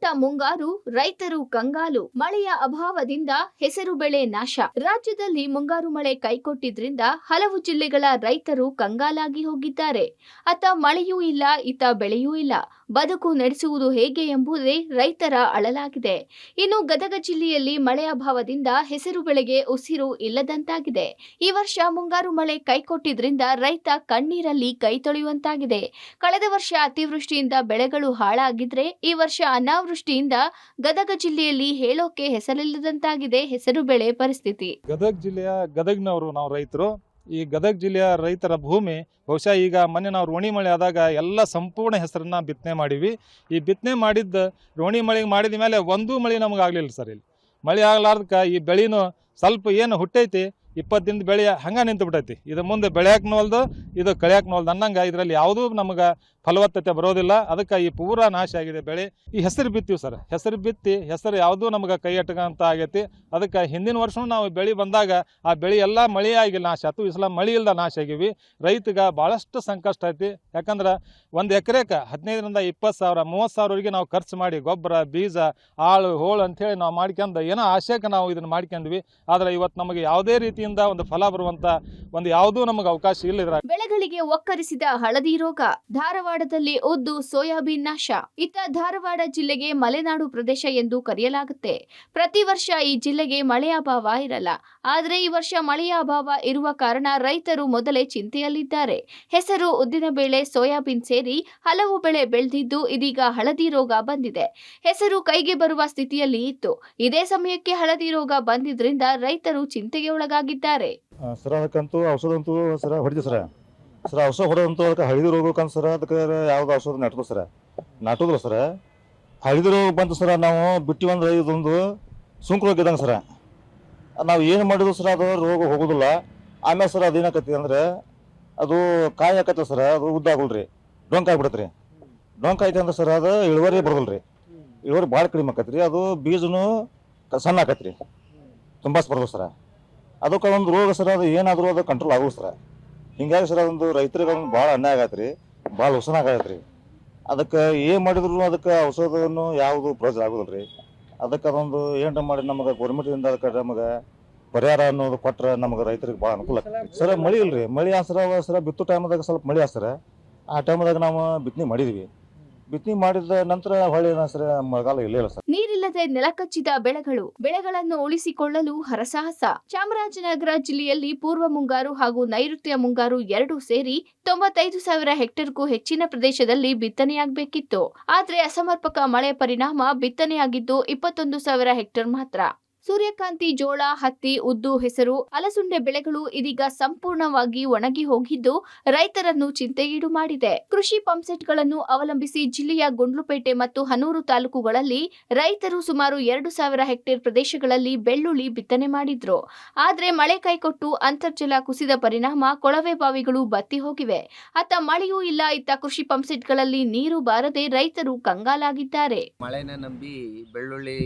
ಕೆಟ್ಟ ಮುಂಗಾರು, ರೈತರು ಕಂಗಾಲು. ಮಳೆಯ ಅಭಾವದಿಂದ ಹೆಸರು ಬೆಳೆ ನಾಶ. ರಾಜ್ಯದಲ್ಲಿ ಮುಂಗಾರು ಮಳೆ ಕೈಕೊಟ್ಟಿದ್ರಿಂದ ಹಲವು ಜಿಲ್ಲೆಗಳ ರೈತರು ಕಂಗಾಲಾಗಿ ಹೋಗಿದ್ದಾರೆ. ಅತ್ತ ಮಳೆಯೂ ಇಲ್ಲ, ಇತ್ತ ಬೆಳೆಯೂ ಇಲ್ಲ. ಬದುಕು ನಡೆಸುವುದು ಹೇಗೆ ಎಂಬುದೇ ರೈತರ ಅಳಲಾಗಿದೆ. ಇನ್ನು ಗದಗ ಜಿಲ್ಲೆಯಲ್ಲಿ ಮಳೆ ಅಭಾವದಿಂದ ಹೆಸರು ಬೆಳೆಗೆ ಉಸಿರು ಇಲ್ಲದಂತಾಗಿದೆ. ಈ ವರ್ಷ ಮುಂಗಾರು ಮಳೆ ಕೈಕೊಟ್ಟಿದ್ರಿಂದ ರೈತ ಕಣ್ಣೀರಲ್ಲಿ ಕೈ ತೊಳೆಯುವಂತಾಗಿದೆ. ಕಳೆದ ವರ್ಷ ಅತಿವೃಷ್ಟಿಯಿಂದ ಬೆಳೆಗಳು ಹಾಳಾಗಿದ್ರೆ ಈ ವರ್ಷ ಅನಾವೃಷ್ಟಿಯಿಂದ ಗದಗ ಜಿಲ್ಲೆಯಲ್ಲಿ ಹೇಳೋಕೆ ಹೆಸರಿಲ್ಲದಂತಾಗಿದೆ ಹೆಸರು ಬೆಳೆ ಪರಿಸ್ಥಿತಿ. ಗದಗ ಜಿಲ್ಲೆಯ ಗದಗ್ನವರು ನಾವು ರೈತರು. ಈ ಗದಗ ಜಿಲ್ಲೆಯ ರೈತರ ಭೂಮಿ ಬಹುಶಃ ಈಗ ಮೊನ್ನೆ ನಾವು ರೋಣಿ ಮಳೆ ಆದಾಗ ಎಲ್ಲ ಸಂಪೂರ್ಣ ಹೆಸರನ್ನ ಬಿತ್ತನೆ ಮಾಡಿವಿ. ಈ ಬಿತ್ತನೆ ಮಾಡಿದ್ದ ರೋಣಿ ಮಳೆಗೆ ಮಾಡಿದ ಮೇಲೆ ಒಂದೂ ಮಳೆ ನಮಗೆ ಆಗಲಿಲ್ಲ ಸರ್. ಇಲ್ಲಿ ಮಳೆ ಆಗ್ಲಾರ್ದಕ್ಕೆ ಈ ಬೆಳೆನೂ ಸ್ವಲ್ಪ ಏನು ಹುಟ್ಟೈತಿ 20 ದಿನದ ಬೆಳೆ ಹಂಗೆ ನಿಂತು ಬಿಟ್ಟೈತಿ. ಇದು ಮುಂದೆ ಬೆಳೆಯಾಕನೂ ಅಲ್ದು, ಇದು ಕಳೆಯಾಕನೂ ಅಲ್ದು ಅನ್ನಂಗೆ ಇದರಲ್ಲಿ ಯಾವುದೂ ನಮಗೆ ಫಲವತ್ತತೆ ಬರೋದಿಲ್ಲ. ಅದಕ್ಕೆ ಈ ಪೂರಾ ನಾಶ ಆಗಿದೆ ಬೆಳೆ. ಈ ಹೆಸರು ಬಿತ್ತೀವಿ ಸರ್, ಹೆಸರು ಬಿತ್ತಿ ಹೆಸರು ಯಾವುದೂ ನಮಗೆ ಕೈ ಎಟ್ಟಗಂತ ಆಗೈತಿ. ಅದಕ್ಕೆ ಹಿಂದಿನ ವರ್ಷವೂ ನಾವು ಬೆಳೆ ಬಂದಾಗ ಆ ಬೆಳೆ ಎಲ್ಲ ಮಳೆ ಆಗಿ ನಾಶ ಆಯ್ತು. ಈ ಸಲ ಮಳೆ ಇಲ್ದ ನಾಶ ಆಗಿವಿ. ರೈತಗೆ ಭಾಳಷ್ಟು ಸಂಕಷ್ಟ ಐತಿ. ಯಾಕಂದ್ರೆ ಒಂದು ಎಕರೆಗೆ 15ರಿಂದ 20 ಸಾವಿರ 30 ಸಾವಿರವರೆಗೆ ನಾವು ಖರ್ಚು ಮಾಡಿ ಗೊಬ್ಬರ, ಬೀಜ, ಆಳು ಹೋಳು ಅಂಥೇಳಿ ನಾವು ಮಾಡ್ಕೊಂಡು ಏನೋ ಆಶಯಕ್ಕೆ ನಾವು ಇದನ್ನು ಮಾಡ್ಕೊಂಡ್ವಿ. ಆದರೆ ಇವತ್ತು ನಮಗೆ ಯಾವುದೇ ರೀತಿಯಿಂದ ಒಂದು ಫಲ ಬರುವಂಥ ಒಂದು ಯಾವುದೂ ನಮಗೆ ಅವಕಾಶ ಇಲ್ಲ. ಬೆಳೆಗಳಿಗೆ ಒಕ್ಕರಿಸಿದ ಹಳದಿ ರೋಗ. ಧಾರವಾಡದಲ್ಲಿ ಉದ್ದು, ಸೋಯಾಬೀನ್ ನಾಶ. ಇತ್ತ ಧಾರವಾಡ ಜಿಲ್ಲೆಗೆ ಮಲೆನಾಡು ಪ್ರದೇಶ ಎಂದು ಕರೆಯಲಾಗುತ್ತೆ. ಪ್ರತಿ ವರ್ಷ ಈ ಜಿಲ್ಲೆಗೆ ಮಳೆಯ ಅಭಾವ ಇರಲ್ಲ. ಆದರೆ ಈ ವರ್ಷ ಮಳೆಯ ಅಭಾವ ಇರುವ ಕಾರಣ ರೈತರು ಮೊದಲೇ ಚಿಂತೆಯಲ್ಲಿದ್ದಾರೆ. ಹೆಸರು, ಉದ್ದಿನ ಬೇಳೆ, ಸೋಯಾಬೀನ್ ಸೇರಿ ಹಲವು ಬೆಳೆ ಬೆಳೆದಿದ್ದು ಇದೀಗ ಹಳದಿ ರೋಗ ಬಂದಿದೆ. ಹೆಸರು ಕೈಗೆ ಬರುವ ಸ್ಥಿತಿಯಲ್ಲಿ ಇತ್ತು. ಇದೇ ಸಮಯಕ್ಕೆ ಹಳದಿ ರೋಗ ಬಂದಿದ್ರಿಂದ ರೈತರು ಚಿಂತೆಗೆ ಒಳಗಾಗಿದ್ದಾರೆ. ಸರ ಅದಕ್ಕಂತೂ ಔಷಧ ಅಂತೂ ಸರ ಹೊಡಿತೀವಿ ಸರ. ಔಷಧ ಹೊಡೆದಂತೂ ಅದಕ್ಕೆ ಹಳದಿ ರೋಗಕ್ಕಂತ ಸರ ಅದಕ್ಕೆ ಯಾವ್ದು ಔಷಧ ನಾಟೋದು ಸರ ನಾಟೋದಿಲ್ಲ ಸರ. ಹಳದಿ ರೋಗ ಬಂತು ಸರ ನಾವು ಬಿಟ್ಟಿವಂದ್ರೆ ಇದೊಂದು ಸುಂಕು ರೋಗ ಇದ್ದಂಗೆ ಸರ. ನಾವು ಏನು ಮಾಡಿದ್ರು ಸರ ಅದು ರೋಗ ಹೋಗೋದಿಲ್ಲ. ಆಮೇಲೆ ಸರ ಅದೇನಾಕತಿ ಅಂದ್ರೆ ಅದು ಕಾಯಿ ಹಾಕತ್ತೆ ಸರ, ಅದು ಉದ್ದ ಆಗೋಲ್ರಿ, ಡೊಂಕ್ ಆಗ್ಬಿಡತ್ತೆ ರೀ. ಡೊಂಕ್ ಆಯ್ತು ಅಂದ್ರೆ ಸರ್ ಅದು ಇಳುವರಿ ಬರೋದಿಲ್ಲ ರೀ. ಇಳುವರಿ ಭಾಳ ಕಡಿಮೆ ಆಕತ್ರಿ ರೀ. ಅದು ಬೀಜನೂ ಸಣ್ಣ ಆಕತ್ರಿ, ತುಂಬ ಬರೋದು ಸರ. ಅದಕ್ಕೆ ಒಂದು ರೋಗ ಸರ್, ಅದು ಏನಾದರೂ ಅದು ಕಂಟ್ರೋಲ್ ಆಗೋದು ಸರ. ಹಿಂಗಾಗಿ ಸರ್ ಅದೊಂದು ರೈತರಿಗೆ ಒಂದು ಭಾಳ ಅನ್ಯಾಯ ಆಗತ್ತೆ ರೀ, ಭಾಳ ಹುಸನ ಆಗತ್ತೆ ರೀ. ಅದಕ್ಕೆ ಏನು ಮಾಡಿದ್ರು ಅದಕ್ಕೆ ಔಷಧವನ್ನು ಯಾವುದು ಪ್ರಯೋಜನ ಆಗೋದಿಲ್ಲ ರೀ. ಅದಕ್ಕೆ ಅದೊಂದು ಏನಾರ ಮಾಡಿ ನಮಗೆ ಗೌರ್ಮೆಂಟಿಂದ ಅದಕ್ಕೆ ನಮಗೆ ಪರಿಹಾರ ಅನ್ನೋದು ಕೊಟ್ಟರೆ ನಮಗೆ ರೈತರಿಗೆ ಭಾಳ ಅನುಕೂಲ ಆಗ್ತದೆ ಸರ್. ಮಳೆ ಇಲ್ಲ ರೀ, ಮಳೆ ಸರ ಬಿತ್ತು ಟೈಮ್ದಾಗ ಸ್ವಲ್ಪ ಮಳೆ ಸರ. ಆ ಟೈಮ್ದಾಗ ನಾವು ಬಿತ್ತನೆ ಮಾಡಿದ್ವಿ. ಬಿತ್ತನೆ ಮಾಡಿದ ನಂತರ ಹೊಳೆ ಸರ ಮಳೆಗಾಲ ಇಲ್ಲೇ ಇಲ್ಲ ಸರ್. ನೀರಿಲ್ಲದೆ ನೆಲಕಚ್ಚಿದ ಬೆಳೆಗಳನ್ನು ಉಳಿಸಿಕೊಳ್ಳಲು ಹರಸಾಹಸ. ಚಾಮರಾಜನಗರ ಜಿಲ್ಲೆಯಲ್ಲಿ ಪೂರ್ವ ಮುಂಗಾರು ಹಾಗೂ ನೈಋತ್ಯ ಮುಂಗಾರು ಎರಡೂ ಸೇರಿ 95,000 ಹೆಕ್ಟೇರ್ಗೂ ಹೆಚ್ಚಿನ ಪ್ರದೇಶದಲ್ಲಿ ಬಿತ್ತನೆಯಾಗಬೇಕಿತ್ತು. ಆದರೆ ಅಸಮರ್ಪಕ ಮಳೆ ಪರಿಣಾಮ ಬಿತ್ತನೆಯಾಗಿದ್ದು 21,000 ಹೆಕ್ಟೇರ್ ಮಾತ್ರ. ಸೂರ್ಯಕಾಂತಿ, ಜೋಳ, ಹತ್ತಿ, ಉದ್ದು, ಹೆಸರು, ಅಲಸುಂಡೆ ಬೆಳೆಗಳು ಇದೀಗ ಸಂಪೂರ್ಣವಾಗಿ ಒಣಗಿ ಹೋಗಿದ್ದು ರೈತರನ್ನು ಚಿಂತೆಗೀಡು ಮಾಡಿದೆ. ಕೃಷಿ ಪಂಪ್ಸೆಟ್ಗಳನ್ನು ಅವಲಂಬಿಸಿ ಜಿಲ್ಲೆಯ ಗುಂಡ್ಲುಪೇಟೆ ಮತ್ತು ಹನೂರು ತಾಲೂಕುಗಳಲ್ಲಿ ರೈತರು ಸುಮಾರು 2,000 ಹೆಕ್ಟೇರ್ ಪ್ರದೇಶಗಳಲ್ಲಿ ಬೆಳ್ಳುಳ್ಳಿ ಬಿತ್ತನೆ ಮಾಡಿದ್ರು. ಆದರೆ ಮಳೆ ಕೈಕೊಟ್ಟು ಅಂತರ್ಜಲ ಕುಸಿದ ಪರಿಣಾಮ ಕೊಳವೆ ಬಾವಿಗಳು ಬತ್ತಿ ಹೋಗಿವೆ. ಅತ್ತ ಮಳೆಯೂ ಇಲ್ಲ, ಇತ್ತ ಕೃಷಿ ಪಂಪ್ಸೆಟ್ಗಳಲ್ಲಿ ನೀರು ಬಾರದೆ ರೈತರು ಕಂಗಾಲಾಗಿದ್ದಾರೆ. ಮಳೆನ ನಂಬಿ ಬೆಳ್ಳುಳ್ಳಿ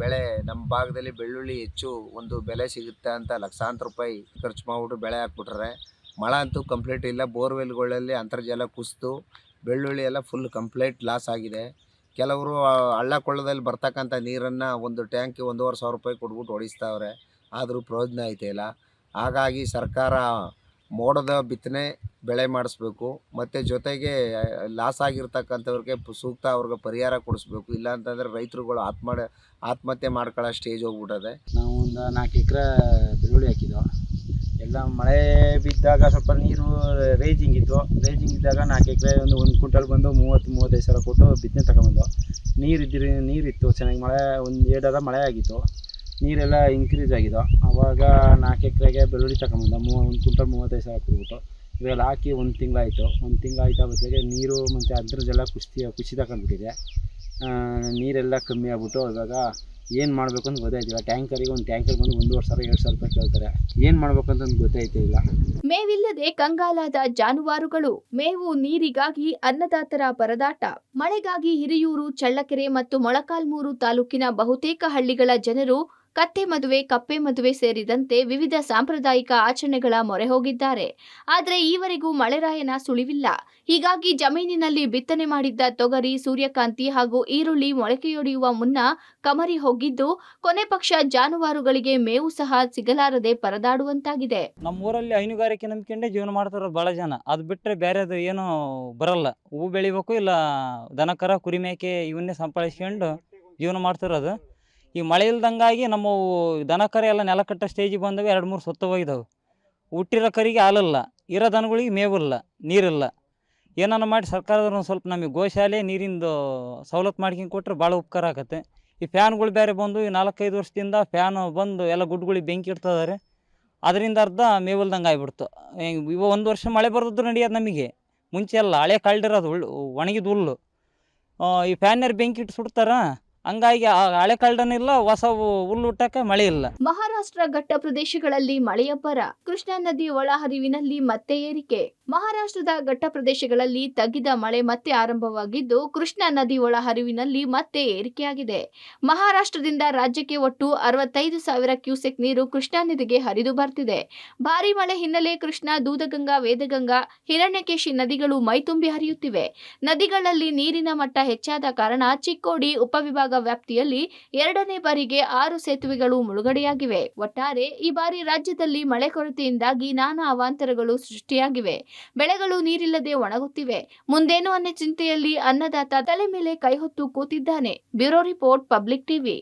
ಬೆಳೆ ನಮ್ಮ ಭಾಗದಲ್ಲಿ ಬೆಳ್ಳುಳ್ಳಿ ಹೆಚ್ಚು ಒಂದು ಬೆಲೆ ಸಿಗುತ್ತೆ ಅಂತ ಲಕ್ಷಾಂತರ ರೂಪಾಯಿ ಖರ್ಚು ಮಾಡಿಬಿಟ್ಟು ಬೆಳೆ ಹಾಕ್ಬಿಟ್ರೆ ಮಳೆ ಅಂತೂ ಕಂಪ್ಲೀಟ್ ಇಲ್ಲ. ಬೋರ್ವೆಲ್ಗಳಲ್ಲಿ ಅಂತರ್ಜಲ ಕುಸಿದು ಬೆಳ್ಳುಳ್ಳಿ ಎಲ್ಲ ಫುಲ್ ಕಂಪ್ಲೀಟ್ ಲಾಸ್ ಆಗಿದೆ. ಕೆಲವರು ಹಳ್ಳ ಕೊಳ್ಳದಲ್ಲಿ ಬರ್ತಕ್ಕಂಥ ನೀರನ್ನು ಒಂದು ಟ್ಯಾಂಕಿ 1,500 ರೂಪಾಯಿ ಕೊಟ್ಬಿಟ್ಟು ಹೊಡಿಸ್ತಾವ್ರೆ, ಆದರೂ ಪ್ರಯೋಜನ ಐತೆ ಇಲ್ಲ. ಹಾಗಾಗಿ ಸರ್ಕಾರ ಮೋಡದ ಬಿತ್ತನೆ ಬೆಳೆ ಮಾಡಿಸ್ಬೇಕು, ಮತ್ತು ಜೊತೆಗೆ ಲಾಸ್ ಆಗಿರ್ತಕ್ಕಂಥವ್ರಿಗೆ ಸೂಕ್ತ ಅವ್ರಿಗೆ ಪರಿಹಾರ ಕೊಡಿಸ್ಬೇಕು. ಇಲ್ಲ ಅಂತಂದರೆ ರೈತರುಗಳು ಆತ್ಮಹತ್ಯೆ ಮಾಡ್ಕೊಳ್ಳೋ ಸ್ಟೇಜ್ ಹೋಗ್ಬಿಟ್ಟದೆ. ನಾವು ಒಂದು 4 ಎಕರೆ ಬೆಳ್ಳುಳ್ಳಿ ಹಾಕಿದ್ದೋ. ಎಲ್ಲ ಮಳೆ ಬಿದ್ದಾಗ ಸ್ವಲ್ಪ ನೀರು ರೇಜಿಂಗ್ ಇದ್ದಾಗ 4 ಎಕರೆ ಒಂದು ಕ್ವಿಂಟಲ್ ಬಂದು 30-35 ಸಾವಿರ ಕೊಟ್ಟು ಬಿತ್ತನೆ ತಗೊಂಬಂದು. ನೀರಿತ್ತು ಚೆನ್ನಾಗಿ, ಮಳೆ ಒಂದು 2 ಮಳೆ ಆಗಿತ್ತು, ನೀರೆಲ್ಲ ಇನ್ಕ್ರೀಸ್ ಆಗಿದ್ದು. ಆವಾಗ 4 ಎಕರೆಗೆ ಬೆಳ್ಳುಳ್ಳಿ ತಗೊಂಬಂದ ಒಂದು ಕ್ವಿಂಟಲ್ 35 ಸಾವಿರ ಕೊಟ್ಬಿಟ್ಟು ಇವೆಲ್ಲ ಹಾಕಿ 1 ತಿಂಗಳಾಯಿತು. 1 ತಿಂಗಳಾಯ್ತು ಬದಲಿಗೆ ನೀರು ಮತ್ತು ಅಂತರ್ಜಲ ಕುಸಿತ ಕಂಡುಬಿಟ್ಟಿದೆ. ನೀರೆಲ್ಲ ಕಮ್ಮಿ ಆಗ್ಬಿಟ್ಟು ಇವಾಗ ಏನು ಮಾಡಬೇಕು ಅಂತ ಗೊತ್ತಾಯ್ತಿಲ್ಲ. ಟ್ಯಾಂಕರಿಗೆ ಒಂದು ಟ್ಯಾಂಕರ್ ಬಂದು 1,500-2,000 ರೂಪಾಯಿ ಕೇಳ್ತಾರೆ. ಏನು ಮಾಡ್ಬೇಕಂತ ಗೊತ್ತಾಯ್ತಿಲ್ಲ. ಮೇವಿಲ್ಲದೆ ಕಂಗಾಲಾದ ಜಾನುವಾರುಗಳು. ಮೇವು, ನೀರಿಗಾಗಿ ಅನ್ನದಾತರ ಪರದಾಟ. ಮಳೆಗಾಗಿ ಹಿರಿಯೂರು, ಚಳ್ಳಕೆರೆ ಮತ್ತು ಮೊಳಕಾಲ್ಮೂರು ತಾಲೂಕಿನ ಬಹುತೇಕ ಹಳ್ಳಿಗಳ ಜನರು ಕತ್ತೆ ಮದುವೆ, ಕಪ್ಪೆ ಮದುವೆ ಸೇರಿದಂತೆ ವಿವಿಧ ಸಾಂಪ್ರದಾಯಿಕ ಆಚರಣೆಗಳ ಮೊರೆ ಹೋಗಿದ್ದಾರೆ. ಆದರೆ ಈವರೆಗೂ ಮಳೆರಾಯನ ಸುಳಿವಿಲ್ಲ. ಹೀಗಾಗಿ ಜಮೀನಿನಲ್ಲಿ ಬಿತ್ತನೆ ಮಾಡಿದ್ದ ತೊಗರಿ, ಸೂರ್ಯಕಾಂತಿ ಹಾಗೂ ಈರುಳ್ಳಿ ಮೊಳಕೆಯೊಡೆಯುವ ಮುನ್ನ ಕಮರಿ ಹೋಗಿದ್ದು, ಕೊನೆ ಪಕ್ಷ ಜಾನುವಾರುಗಳಿಗೆ ಮೇವು ಸಹ ಸಿಗಲಾರದೆ ಪರದಾಡುವಂತಾಗಿದೆ. ನಮ್ಮ ಊರಲ್ಲಿ ಹೈನುಗಾರಿಕೆ ನಂಬಿಕೊಂಡೇ ಜೀವನ ಮಾಡ್ತಾರ ಭಾಳ ಜನ. ಅದು ಬಿಟ್ಟರೆ ಬೇರೆದು ಏನೂ ಬರಲ್ಲ. ಹೂ ಬೆಳಿಬೇಕು, ಇಲ್ಲ ದನ ಕರ ಕುರಿ ಮೇಕೆ ಇವನ್ನೇ ಸಂಪಾದಿಸ್ಕೊಂಡು ಜೀವನ ಮಾಡ್ತಿರೋದು. ಈ ಮಳೆ ಇಲ್ದಂಗಾಗಿ ನಮ್ಮ ದನ ಕರ ಎಲ್ಲ ನೆಲ ಕಟ್ಟೋ ಸ್ಟೇಜಿಗೆ ಬಂದವೆ. 2-3 ಸತ್ತು ಹೋಗಿದಾವೆ. ಹುಟ್ಟಿರೋ ಕರಿಗೆ ಹಾಲಿಲ್ಲ, ಇರೋ ದನಗಳಿಗೆ ಮೇವಿಲ್ಲ, ನೀರಿಲ್ಲ. ಏನಾನ ಮಾಡಿ ಸರ್ಕಾರದವ್ರು ಒಂದು ಸ್ವಲ್ಪ ನಮಗೆ ಗೋಶಾಲೆ ನೀರಿಂದು ಸವಲತ್ತು ಮಾಡ್ಕೊಂಡು ಕೊಟ್ಟರೆ ಭಾಳ ಉಪಕಾರ ಆಗತ್ತೆ. ಈ ಫ್ಯಾನ್ಗಳು ಬೇರೆ ಬಂದು ಈ 4-5 ವರ್ಷದಿಂದ ಫ್ಯಾನು ಬಂದು ಎಲ್ಲ ಗುಡ್ಗಳಿಗೆ ಬೆಂಕಿ ಇಡ್ತಿದ್ದಾರೆ. ಅದರಿಂದ ಅರ್ಧ ಮೇವಿಲ್ದಂಗೆ ಆಗಿಬಿಡ್ತು. ಇವ 1 ವರ್ಷ ಮಳೆ ಬರೋದು ನಡೆಯೋದು ನಮಗೆ. ಮುಂಚೆ ಎಲ್ಲ ಹಳೆ ಕಳ್ದಿರೋದು ಒಣಗಿದ ಹುಲ್ಲು. ಈ ಫ್ಯಾನ್ಯಾರು ಬೆಂಕಿ ಇಟ್ಟು ಸುಡ್ತಾರ. ಹಂಗಾಗಿ ಹಳೆ ಕಳ್ಳನಿಲ್ಲ, ಹೊಸ ಹುಲ್ಲು ಹುಟ್ಟಕ್ಕೆ ಮಳೆ ಇಲ್ಲ. ಮಹಾರಾಷ್ಟ್ರ ಘಟ್ಟ ಪ್ರದೇಶಗಳಲ್ಲಿ ಮಳೆಯಬ್ಬರ. ಕೃಷ್ಣಾ ನದಿ ಒಳಹರಿವಿನಲ್ಲಿ ಮತ್ತೆ ಏರಿಕೆ. ಮಹಾರಾಷ್ಟ್ರದ ಘಟ್ಟ ಪ್ರದೇಶಗಳಲ್ಲಿ ತಗ್ಗಿದ ಮಳೆ ಮತ್ತೆ ಆರಂಭವಾಗಿದ್ದು, ಕೃಷ್ಣಾ ನದಿ ಒಳಹರಿವಿನಲ್ಲಿ ಮತ್ತೆ ಏರಿಕೆಯಾಗಿದೆ. ಮಹಾರಾಷ್ಟ್ರದಿಂದ ರಾಜ್ಯಕ್ಕೆ ಒಟ್ಟು 65,000 ಕ್ಯೂಸೆಕ್ ನೀರು ಕೃಷ್ಣಾ ನದಿಗೆ ಹರಿದು ಬರ್ತಿದೆ. ಭಾರೀ ಮಳೆ ಹಿನ್ನೆಲೆ ಕೃಷ್ಣಾ, ದೂದಗಂಗಾ, ವೇದಗಂಗಾ, ಹಿರಣ್ಯಕೇಶಿ ನದಿಗಳು ಮೈತುಂಬಿ ಹರಿಯುತ್ತಿವೆ. ನದಿಗಳಲ್ಲಿ ನೀರಿನ ಮಟ್ಟ ಹೆಚ್ಚಾದ ಕಾರಣ ಚಿಕ್ಕೋಡಿ ಉಪವಿಭಾಗ ವ್ಯಾಪ್ತಿಯಲ್ಲಿ 2ನೇ ಬಾರಿಗೆ 6 ಸೇತುವೆಗಳು ಮುಳುಗಡೆಯಾಗಿವೆ. ಒಟ್ಟಾರೆ ಈ ಬಾರಿ ರಾಜ್ಯದಲ್ಲಿ ಮಳೆ ಕೊರತೆಯಿಂದಾಗಿ ನಾನಾ ಅವಾಂತರಗಳು ಸೃಷ್ಟಿಯಾಗಿವೆ. ಬೆಳೆಗಳು ನೀರಿಲ್ಲದೆ ಒಣಗುತ್ತಿವೆ. ಮುಂದೇನು ಅನ್ನೋ ಚಿಂತೆಯಲ್ಲಿ ಅನ್ನದಾತ ತಲೆ ಮೇಲೆ ಕೈ ಹೊತ್ತು ಕೂತಿದ್ದಾನೆ. Bureau report, public TV.